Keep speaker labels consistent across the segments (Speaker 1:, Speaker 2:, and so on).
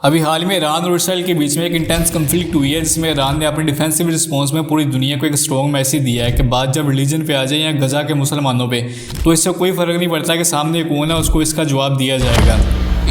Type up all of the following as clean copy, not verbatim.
Speaker 1: अभी हाल में ईरान और इसराइल के बीच में एक इंटेंस कन्फ्लिक्ट हुई है, जिसमें ईरान ने अपने डिफेंसिव रिस्पॉन्स में पूरी दुनिया को एक स्ट्रॉन्ग मैसेज दिया है कि बात जब रिलीजन पे आ जाए या गजा के मुसलमानों पे, तो इससे कोई फर्क नहीं पड़ता कि सामने कौन है, उसको इसका जवाब दिया जाएगा।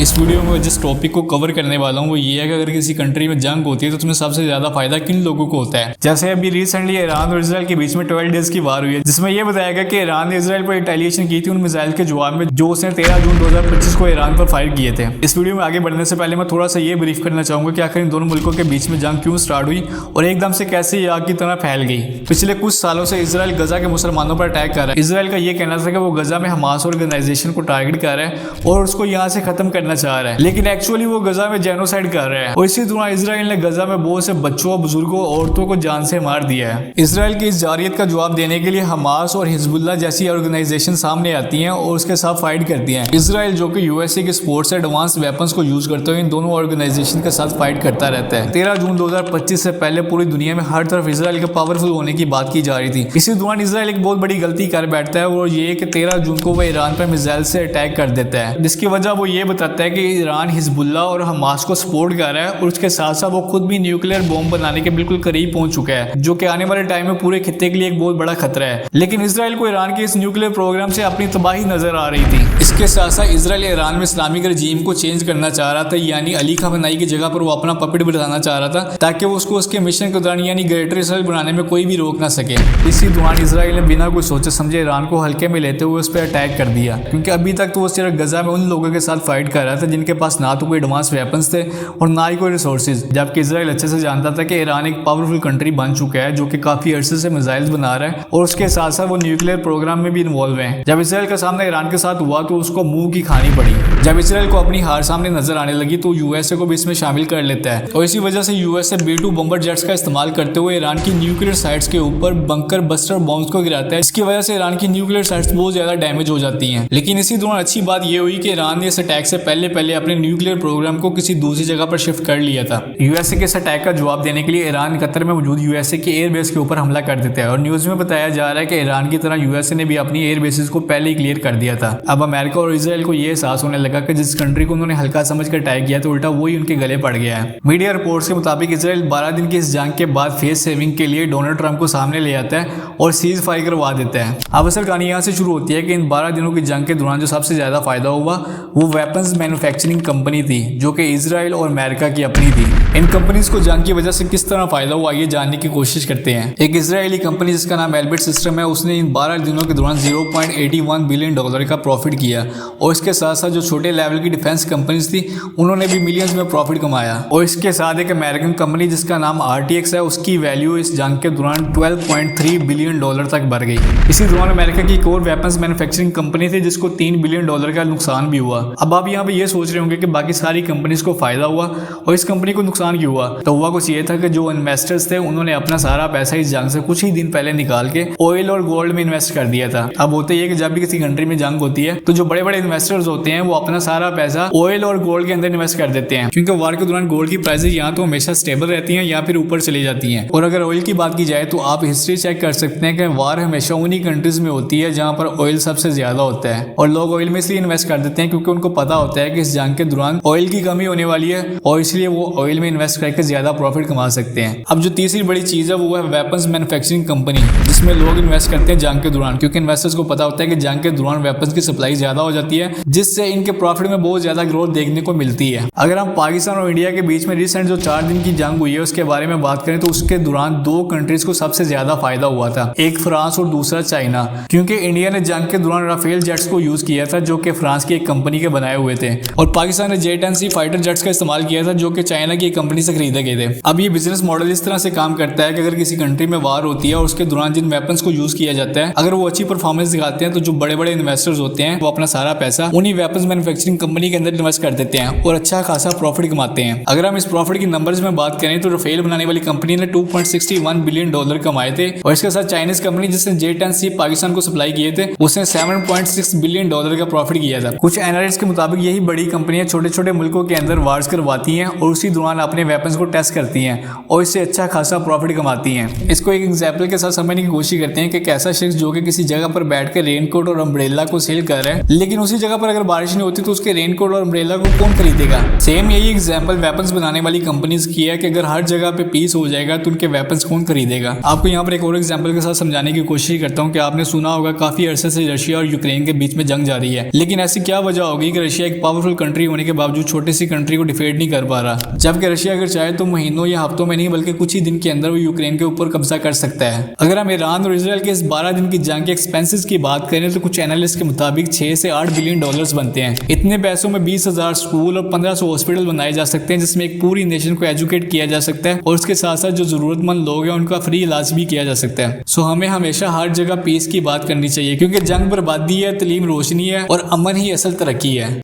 Speaker 1: इस वीडियो में जिस टॉपिक को कवर करने वाला हूँ वो ये है कि अगर किसी कंट्री में जंग होती है तो तुम्हें सबसे ज्यादा फायदा किन लोगों को होता है। जैसे अभी रिसेंटली ईरान और इसराइल के बीच में 12 डेज की वार हुई है, जिसमें यह बताया गया कि ईरान ने इसराइल पर रिटेलिएशन की थी उन मिसाइल के जवाब में जो उसने 13 जून 2025 को ईरान पर फायर किए थे। इस वीडियो में आगे बढ़ने से पहले मैं थोड़ा सा ये ब्रीफ करना चाहूंगा कि आखिर इन दोनों मुल्कों के बीच में जंग क्यों स्टार्ट हुई और एकदम से कैसे ये आग की तरह फैल गई। पिछले कुछ सालों से इसराइल गजा के मुसलमानों पर अटैक कर रहा है। इसराइल का ये कहना था कि वो गजा में हमास ऑर्गेनाइजेशन को टारगेट कर रहा है और उसको यहाँ से खत्म करना चाह रहा है, लेकिन एक्चुअली वो गजा में जेनोसाइड कर रहे हैं। और इसी दौरान इसराइल ने गजा में बहुत से बच्चों, बुजुर्गों, औरतों को जान से मार दिया है। इसराइल की इस जारियत का जवाब देने के लिए हमास और हिजबुल्लाह जैसी ऑर्गेनाइजेशन सामने आती हैं और उसके साथ फाइट करती हैं। इसराइल जो कि यूएसए के स्पोर्ट्स से एडवांस वेपन्स को यूज करते हुए इन दोनों ऑर्गेनाइजेशन के साथ फाइट करता रहता है। 13 जून 2025 से पहले पूरी दुनिया में हर तरफ इसराइल के पावरफुल होने की बात की जा रही थी। इसी दौरान इसराइल एक बहुत बड़ी गलती कर बैठता है और ये कि 13 जून को वह ईरान पर मिसाइल से अटैक कर देता है, जिसकी वजह वो ये बताता है कि ईरान हिजबुल्लाह और हमास को सपोर्ट कर रहा है और उसके साथ साथ वो खुद भी न्यूक्लियर बॉम्ब बनाने के बिल्कुल करीब पहुंच चुका है, जो कि आने वाले टाइम में पूरे खित्ते के लिए एक बहुत बड़ा खतरा है। लेकिन इसराइल को ईरान के इस न्यूक्लियर प्रोग्राम से अपनी तबाही नजर आ रही थी। इसके साथ साथ इसराइल ईरान में इस्लामिक रजीम को चेंज करना चाह रहा था, यानी अली खamenei की जगह पर वो अपना पपेट बनाना चाह रहा था ताकि वो उसको उसके मिशन के दौरान यानी ग्रेटर इसराइल बनाने में कोई भी रोक ना सके। इसी दौरान इसराइल ने बिना कोई सोचे समझे ईरान को हल्के में लेते हुए उस पर अटैक कर दिया, क्योंकि अभी तक तो वो सिर्फ गजा में उन लोगों के साथ फाइट कर रहा था जिनके पास ना तो कोई एडवांस वेपन्स थे और ना ही कोई रिसोर्सेज, जबकि इसराइल अच्छे से जानता था कि ईरान एक पावरफुल कंट्री बन चुका है जो कि काफी अरसे से मिसाइल्स बना रहा है और उसके साथ साथ वो न्यूक्लियर प्रोग्राम में भी इन्वॉल्व है। जब इसराइल का सामना ईरान के साथ हुआ तो उसको मुंह की खानी पड़ी। जब इसराइल को अपनी हार सामने नजर आने लगी तो यूएसए को भी इसमें शामिल कर लेता है और इसी वजह से यूएसए B-2 बॉम्बर जेट्स का इस्तेमाल करते हुए ईरान की न्यूक्लियर साइट्स के ऊपर बंकर बस्टर बॉम्ब्स को गिराता है। इसकी वजह से ईरान की न्यूक्लियर साइट्स बहुत ज्यादा डैमेज हो जाती हैं। लेकिन इसी दौरान अच्छी बात यह हुई कि ईरान ने इस अटैक से पहले अपने न्यूक्लियर प्रोग्राम को किसी दूसरी जगह पर शिफ्ट कर लिया था। यूएसए के इस अटैक का जवाब देने के लिए ईरान कतर में मौजूद यूएसए के एयरबेस के ऊपर हमला कर देता है और न्यूज में बताया जा रहा है कि ईरान की तरह यूएसए ने भी अपनी एयरबेसेस को पहले ही क्लियर कर दिया था। अब अमेरिका और इसराइल को यह एहसास होने लगा कि जिस कंट्री को उन्होंने हल्का समझकर अटैक किया तो उल्टा वही उनके गले पड़ गया है। मीडिया रिपोर्ट्स के मुताबिक इसराइल 12 दिन की इस जंग के बाद फेस सेविंग के लिए डोनाल्ड ट्रंप को सामने ले आता है और सीज फायर करवा देता है। अब असल कहानी यहाँ से शुरू होती है कि इन 12 दिनों की जंग के दौरान जो सबसे ज्यादा फायदा हुआ वो वेपन्स मैन्युफैक्चरिंग कंपनी थी, जो कि इसराइल और अमेरिका की अपनी थी। इन कंपनीज को जंग की वजह से किस तरह फायदा हुआ ये जानने की कोशिश करते हैं। एक इजरायली कंपनी जिसका नाम एल्बिट सिस्टम है, उसने इन 12 दिनों के दौरान $0.81 बिलियन का प्रॉफिट किया और इसके साथ साथ जो छोटे लेवल की डिफेंस कंपनीज थी उन्होंने भी मिलियंस में प्रॉफिट कमाया। और इसके साथ एक अमेरिकन कंपनी जिसका नाम RTX है, उसकी वैल्यू इस जंग के दौरान $12.3 बिलियन तक बढ़ गई। इसी दौरान अमेरिका की एक और वेपन्स मैन्युफैक्चरिंग कंपनी थी जिसको $3 बिलियन का नुकसान भी हुआ। अब आप यहाँ पे ये सोच रहे होंगे कि बाकी सारी कंपनीज को फायदा हुआ और इस कंपनी को नुकसान क्यों हुआ। तो हुआ कुछ ये था कि जो इन्वेस्टर्स थे उन्होंने अपना सारा पैसा इस जंग से कुछ ही दिन पहले निकाल के ऑयल और गोल्ड में इन्वेस्ट कर दिया था। अब होता है कि जब भी किसी कंट्री में जंग होती है तो जो बड़े बड़े इन्वेस्टर्स होते हैं वो अपना सारा पैसा ऑयल और गोल्ड के अंदर इन्वेस्ट कर देते हैं, क्योंकि वार के दौरान गोल्ड की प्राइसेस यहाँ तो हमेशा स्टेबल रहती हैं या फिर ऊपर चली जाती हैं। और अगर ऑयल की बात की जाए तो आप हिस्ट्री चेक कर सकते हैं कि वार हमेशा उन्हीं कंट्रीज में होती है जहाँ पर ऑयल सबसे ज्यादा होता है और लोग ऑयल में इसलिए इन्वेस्ट कर देते हैं क्योंकि उनको पता होता है कि इस जंग के दौरान ऑयल की कमी होने वाली है और इसलिए वो ऑयल में इन्वेस्ट करके ज्यादा प्रॉफिट कमा सकते हैं। अब जो तीसरी बड़ी चीज है वो है वेपन्स मैन्युफैक्चरिंग कंपनी, जिसमें लोग इन्वेस्ट करते हैं जंग के दौरान, क्योंकि इन्वेस्टर्स को पता होता है कि जंग के दौरान वेपन्स की सप्लाई ज्यादा हो जाती है जिससे इनके प्रॉफिट में बहुत ज्यादा ग्रोथ देखने को मिलती है। अगर हम पाकिस्तान और इंडिया के बीच में रिसेंट जो 4 दिन की जंग हुई है उसके बारे में बात करें तो उसके दौरान 2 कंट्रीज को सबसे ज्यादा फायदा हुआ था, एक फ्रांस और दूसरा चाइना, क्योंकि इंडिया ने जंग के दौरान राफेल जेट्स को यूज किया था जो कि फ्रांस की एक कंपनी के बनाए हुए थे और पाकिस्तान ने J-10C फाइटर जेट्स का इस्तेमाल किया था जो कि चाइना की एक कंपनी से खरीदे गए थे। अब ये बिजनेस मॉडल इस तरह से काम करता है कि अगर किसी कंट्री में वार होती है और उसके दौरान जिन वेपन्स को यूज किया जाता है अगर वो अच्छी परफॉर्मेंस दिखाते हैं तो जो बड़े बड़े इन्वेस्टर्स होते हैं वो अपना सारा पैसा उन्हीं वेपन्स मैन्युफैक्चरिंग कंपनी के अंदर इन्वेस्ट कर देते हैं और अच्छा खासा प्रॉफिट कमाते हैं। अगर हम इस प्रॉफिट की नंबर्स में बात करें तो राफेल बनाने वाली कंपनी ने $2.61 बिलियन कमाए थे और इसके साथ चाइनीज कंपनी जिसने J-10C पाकिस्तान को सप्लाई किए थे उसने $7.6 बिलियन का प्रॉफिट किया था। कुछ एनालिस्ट के मुताबिक यही बड़ी कंपनियां छोटे छोटे मुल्कों के अंदर वार्स करवाती हैं और उसी दौरान अपने वेपन्स को टेस्ट करती हैं और इससे अच्छा खासा प्रॉफिट कमाती हैं। इसको एक एग्जाम्पल के साथ समझने की कोशिश करते हैं कि एक ऐसा शख्स जो कि किसी जगह पर बैठ कर रेनकोट और अम्ब्रेला को सेल कर रहा है, लेकिन उसी जगह पर अगर बारिश नहीं होती तो उसके रेनकोट और अम्ब्रेला को कौन खरीदेगा। सेम यही एग्जाम्पल वेपन्स बनाने वाली कंपनीज की है कि अगर हर जगह पे पीस हो जाएगा तो उनके वेपन्स कौन खरीदेगा। आपको यहाँ पर एक और एग्जाम्पल के साथ समझाने की कोशिश करता हूँ कि आपने सुना होगा काफी अरसे से रशिया और यूक्रेन के बीच में जंग जारी है, लेकिन ऐसी क्या वजह होगी कि रशिया एक पावरफुल कंट्री होने के बावजूद छोटी सी कंट्री को डिफेंड नहीं कर पा रहा, जबकि रशिया अगर चाहे तो महीनों या हफ्तों में नहीं बल्कि कुछ ही दिन के अंदर वो यूक्रेन के ऊपर कब्जा कर सकता है। अगर हम ईरान और इजराइल के इस 12 दिन की जंग के एक्सपेंसेस की बात करें तो कुछ एनालिस्ट के मुताबिक 6 से 8 बिलियन डॉलर्स बनते हैं। इतने पैसों में 20,000 स्कूल और 1500 हॉस्पिटल बनाए जा सकते हैं, जिसमें एक पूरी नेशन को एजुकेट किया जा सकता है और उसके साथ साथ जो जरूरतमंद लोग हैं उनका फ्री इलाज भी किया जा सकता है। सो हमें हमेशा हर जगह पीस की बात करनी चाहिए, क्योंकि जंग बर्बादी है, तलीम रोशनी है और अमन ही असल तरक्की है।